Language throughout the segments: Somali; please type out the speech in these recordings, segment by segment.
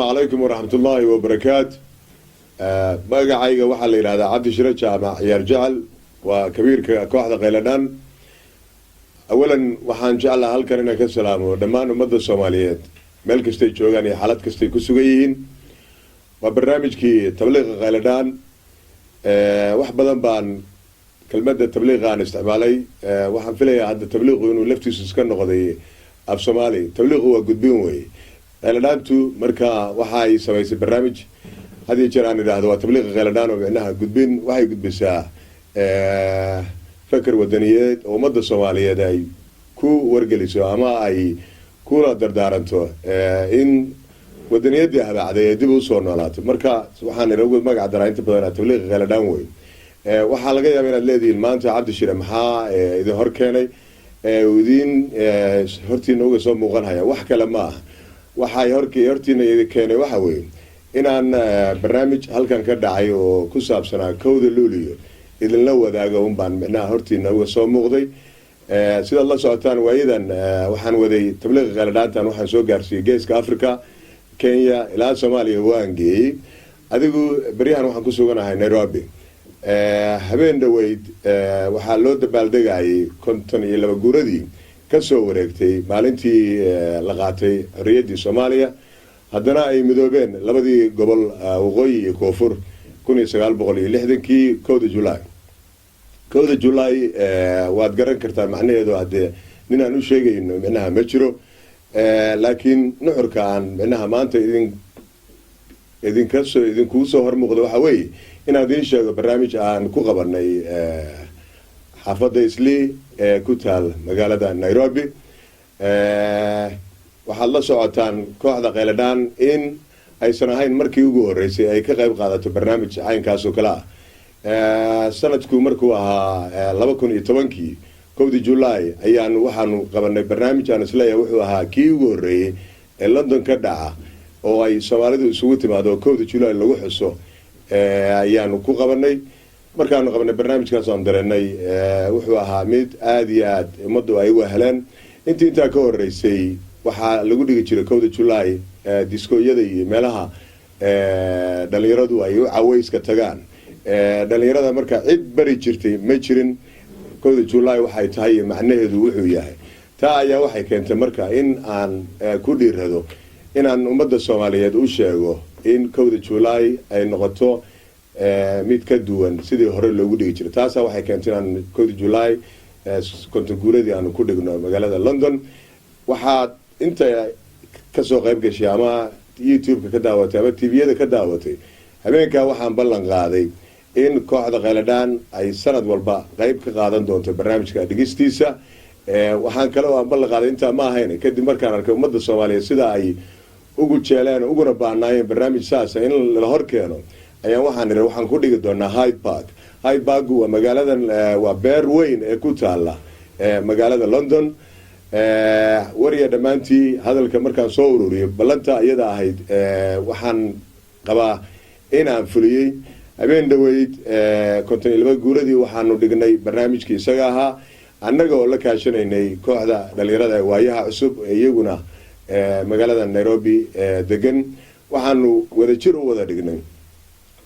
عليكم ورحمة الله وبركاته. magacayga waxaa la yiraahdaa Cabdi Shire Jaamac ciyaar jecel waa kabiirka kooxda Qayladaan. awalan waxaan jeclahay halkan inaan ka salaamo dhammaan ummadda Soomaaliyeed meel kasta ay joogaan iyo xaalad kasta ay ku sugan yihiin. waa barnaamijkii tabliiqa Qayladaan. wax badan baan kelmadda tabliiqa aan isticmaalay. waxaan filayaa hadda tabliiqu inuu laftiisu iska noqday af Soomaali. tabliiqu waa gudbin weey. Qayladaantu marka waxa ay samaysay barnaamij hadii jeer aan idhaahdo waa tabliiqa Qayladaan oo micnaha gudbin waxay gudbisaa fakar wadaniyeed oo ummadda Soomaaliyeed ay ku wargeliso ama ay kula dardaaranto in wadaniyadii habacday dib u soo noolaato. marka waxaan inagu magac daraa inta badan tabliiqa Qayladaan weey. waxaa laga yaabaa inaad leedihiin maanta Cabdi Shire maxaa idin hor keenay idin hortiina uga soo muuqanaya wax kale ma aha. waxay hortiina keenay waxa weeye inaan barnaamij halkan ka dhacay oo ku saabsanaa kowda luuliyo idinla wadaago un baan micnaha hortiina uga soo muuqday. sida la socotaan waayadan waxaan waday tabliiqa Qayladaantan waxaan soo gaarsiiyay geeska Afrika, Kenya ilaa Soomaaliya waan geeyay. adigu bariyahan waxaan ku suganahay Nairobi. habeen dhaweyd waxaa loo dabaaldegayay 52 guuradii ka soo wareegtay maalintii la qaatay xorriyaddii Soomaaliya. haddana ay midoobeen labadii gobol waqooyi iyo koonfur 1960kii 1 July. 1 July waad garan kartaa macnaheedu hadee ninaan u sheegayno micnaha ma jiro. laakiin nuxurka aan micnaha maanta idinku soo hormuuqdo waxa weeye inaan idiin sheego barnaamij aan ku qabanay xaafadda Islii ku taal magaalada Nairobi. waxaad la socotaan kooxda Qayladaan in aysan ahayn markii ugu horeysay ay ka qayb qaadato barnaamij caynkaas oo kale ah. sanadku markuu ahaa 2010kii 1 July waxaanu qabanay barnaamij aan isleeyahay wuxuu ahaa kii ugu horeeyay ee London ka dhaca oo ay Soomaalidu isugu timaado 1 July lagu xuso ayaanu ku qabanay. markaanu qabanay barnaamijkaas aan dareennay wuxuu ahaa mid aad iyo aad ummaddu ay uga heleen. intaa ka horeysay waxaa lagu dhigi jiray 1 July diskooyada iyo meelaha dhalinyaradu ay u caweyska tagaan. dhalinyarada marka cid bari jirtay ma jirin 1 July waxay tahay macnaheedu wuxuu yahay. taa ayaa waxay keentay marka in aan ku dhiirado inaan ummadda Soomaaliyeed u sheego in 1 July ay noqoto mid ka duwan sidii hore loogu dhigi jiray. taas waxay keentay inaan 1 July kontaguuradii aan ku dhigno magaalada London. waxaad inta ka soo qayb gashay ama YouTube ka daawatay ama TV-yada ka daawatay habeenka waxaan ballan qaaday in kooxda Qayladaan ay sanad walba qayb ka qaadan doonto barnaamijka dhigistiisa. waxaan kale oo aan ballan qaaday inta ma ahayn kadib markaan arkay ummadda Soomaaliyeed sida ay ugu jeeleen uguna baahnaayeen barnaamij saas in la hor keeno ayaan waxaan ku dhigi doonaa Hyde Park. Hyde Park waa magaaladan waa beer weyn ee ku taala magaalada London. wariya dhamaantii hadalka markaan soo ururiyo ballanta iyada ahayd waxaan qabaa in aan fuliyay. habeen dhaweyd 52 guuradii waxaanu dhignay barnaamijkii isaga ahaa annaga oo la kaashanaynay kooxda dhalinyarada ee waayaha cusub ee iyaguna magaalada Nairobi degan. waxaanu wadajir u wada dhignay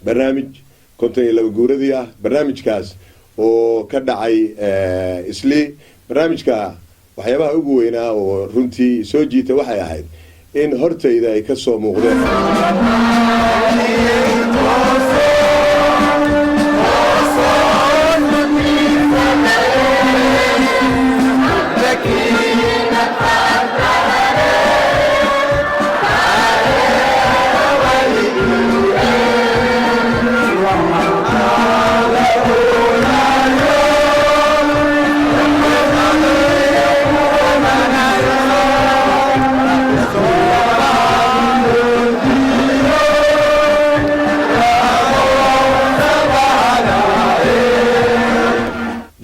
barnaamij 52 guuradii ah. barnaamijkaas oo ka dhacay Islii. barnaamijka waxyaabaha ugu weynaa oo runtii soo jiita waxay ahayd in hortayda ay ka soo muuqdeen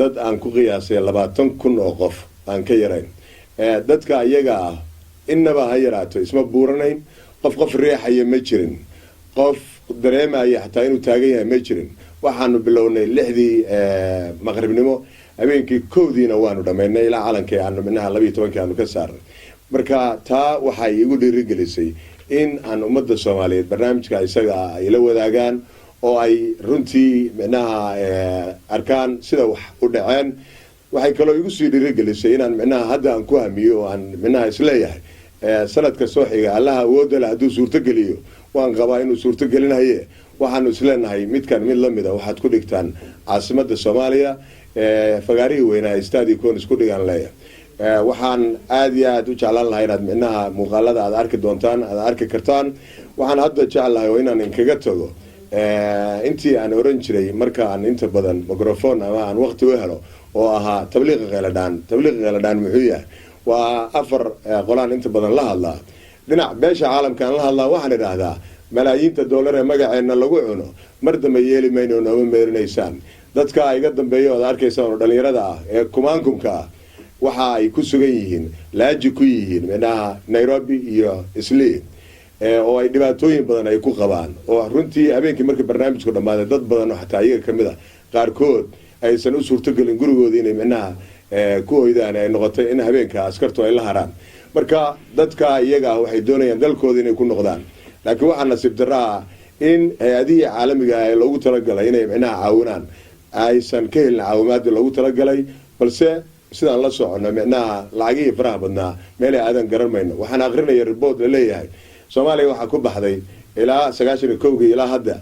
dad aan ku qiyaasay 20,000 oo qof aan ka yarayn. dadka iyaga ah inaba ha yaraato isma buuranayn. qof riixaya ma jirin. qof dareemaya xataa inuu taagan yahay ma jirin. waxaanu bilownay 6dii maqribnimo habeenkii 1diina waanu dhameynay ilaa calankii aanu minaha 12kii aanu ka saarnay. marka taa waxay igu dhiirigelisay in aan ummadda Soomaaliyeed barnaamijka isaga ay la wadaagaan oo ay runtii micnaha arkaan sida wax u dhaceen waxay kaloo igu sii dhiirigelisay inaan micnaha hadda aan ku hamiyo oo aan micnaha isleeyahay sanadka soo xiga allaha awoodda leh hadduu suurto geliyo waan qabaa inuu suurto gelinaye waxaanu isleenahay midkan mid la mid ah waxaad ku dhigtaan caasimadda Soomaaliya fagaarihii weynaa istaadi koon isku dhigaan leeyahay waxaan aad iyo aad u jeclaan lahaa inaad micnaha muuqaalada aad arki doontaan aad arki kartaan waxaan hadda jeclahay oo inaan inkaga tago intii aan oran jiray marka aan inta badan microphone ama aan waqti u helo oo ahaa tabliiq qeeladaan muxuu yahay waa afar qolaan inta badan la hadlaa dhinac beesha caalamka aan la hadlaa waxaan idhaahdaa malaayiinta dollar ee magaceena lagu cuno mar dambe yeeli mayno nooma meerinaysaan dadka iga dambeeya oo arkaysan oo dhalinyarada ah ee kumaankumka ah waxa ay ku sugan yihiin laaji ku yihiin micnaha Nairobi iyo Islii oo ay dhibaatooyin badan ay ku qabaan oo runtii habeenkii markii barnaamijku dhamaaday dad badan oo xataa iyaga kamid ah qaarkood aysan u suurto galin gurigooda inay micnaha ku hoydaan ay noqotay in habeenka askartu ay la haraan marka dadka iyaga waxay doonayaan dalkooda inay ku noqdaan laakiin waxa nasiib daraa in hay'adihii caalamiga ah ee loogu talagalay inay micnaha caawinaan aysan ka helin caawimaadii loogu talagalay balse sidaan la socono micnaha lacagihii faraha badnaa meelay aadan garanmayno waxaan aqrinaya report la leeyahay Soomaaliya waxa ku baxday ilaa 91 ilaa hadda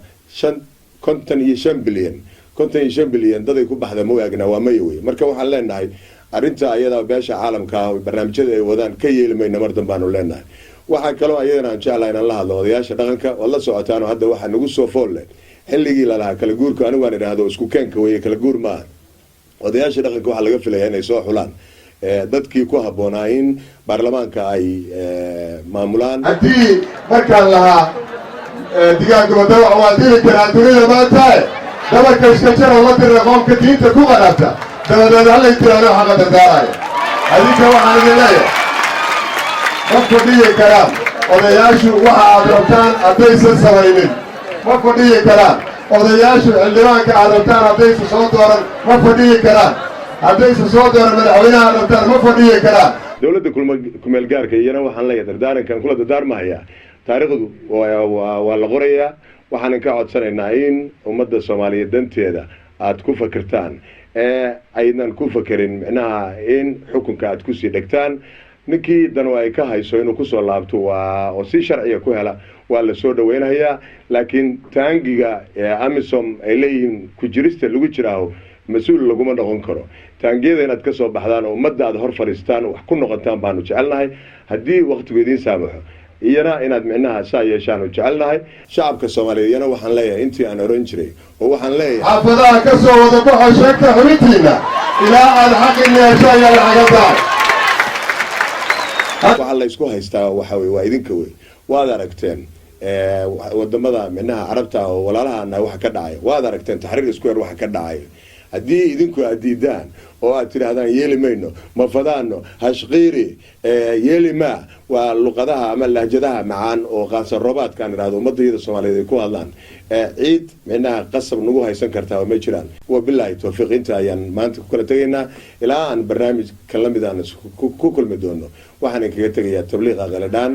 55 bilyan daday ku baxda ma waagna waa mayway marka waxaan leenahay arinta ayada beesha caalamka ah barnaamijyada ay wadaan ka yeelmayna mar dambaanu leenahay waxa kale oo ayadana aan jeclahay in la hadlo odayaasha dhaqanka oo la socotaan hadda waxa nagu soo foolle xilligii la lahaa kala guurka anigu aan idhaahdo isku keenka weeye kala guur ma odayaasha dhaqanka waxa laga filayaa inay soo xulaan dadkii ku habboonaa in baarlamaanka ay maamulaan haddii markaan lahaa digaaga wadawac waa dili karaa dunida maanta dabarka iska jara la dirra qoomka diinta ku qarabta dabadeed hallay tiraano xaqa dardaaraya adinka waxaan idin leeyahay ma fadhiyi karaan odayaashu waxa aad rabtaan haddaysan samaynin ma fadhiyi karaan odayaashu xildhibaanka aad rabtaan haddaysan soo dooran ma fadhiyi karaan haddaysan soo dooran madaxweynaha aad rabtaan ma fadhiyi karaan dowladda kumeel gaarka iyana waxaan leeyahay dardaarankan kula dardaarmahayaa taariikhdu waa la qorayaa waxaan ka codsanaynaa in ummadda Soomaaliyeed danteeda aad ku fakirtaan aynan ku fakirin micnaha in xukunka aad ku sii dhigtaan ninkii dan ay ka hayso inuu ku soo laabto waa oo si sharciga ku hela waa la soo dhaweynayaa laakiin taangiga AMISOM ay leeyihiin ku jirista lagu jiraaho mas'uul laguma noqon karo taangiyada inaad ka soo baxdaan oo ummadda aad hor fariistaan wax ku noqotaan baanu jecelnahay haddii waqtigu idin saamaxo iyana inaad micnaha saa yeeshaan u jecelnahay shacabka Soomaaliyeed iyana waxaan leeyahay intii aan oran jiray oo waxaan leeyahay xaafadaha ka soo wada baxo sheegta xubintiina ilaa aad xaqin yeeshaan ya lacagtaan waxa la isku haystaa waxa weey waa idinka weey waad aragteen wadamada micnaha carabta oo walaalahaana waxa ka dhacay waad aragteen Tahriir Square waxa ka dhacay haddii idinku aadiidaan oo aad tiraahdaan yeeli mayno ma fadaano hashqiiri yeeli ma waa luqadaha ama lahjadaha macaan oo qaansan roobaadkan iraado ummadayda Soomaaliyeed ku hadlaan ciid micnaha qasab nagu haysan kartaa ma jiraan wa billahi tawfiiq inta ayaan maanta ku kala tagaynaa ilaa aan barnaamij kala mid ah ku kulmi doono waxaan kaga tagayaa tabliiqa qeeladaan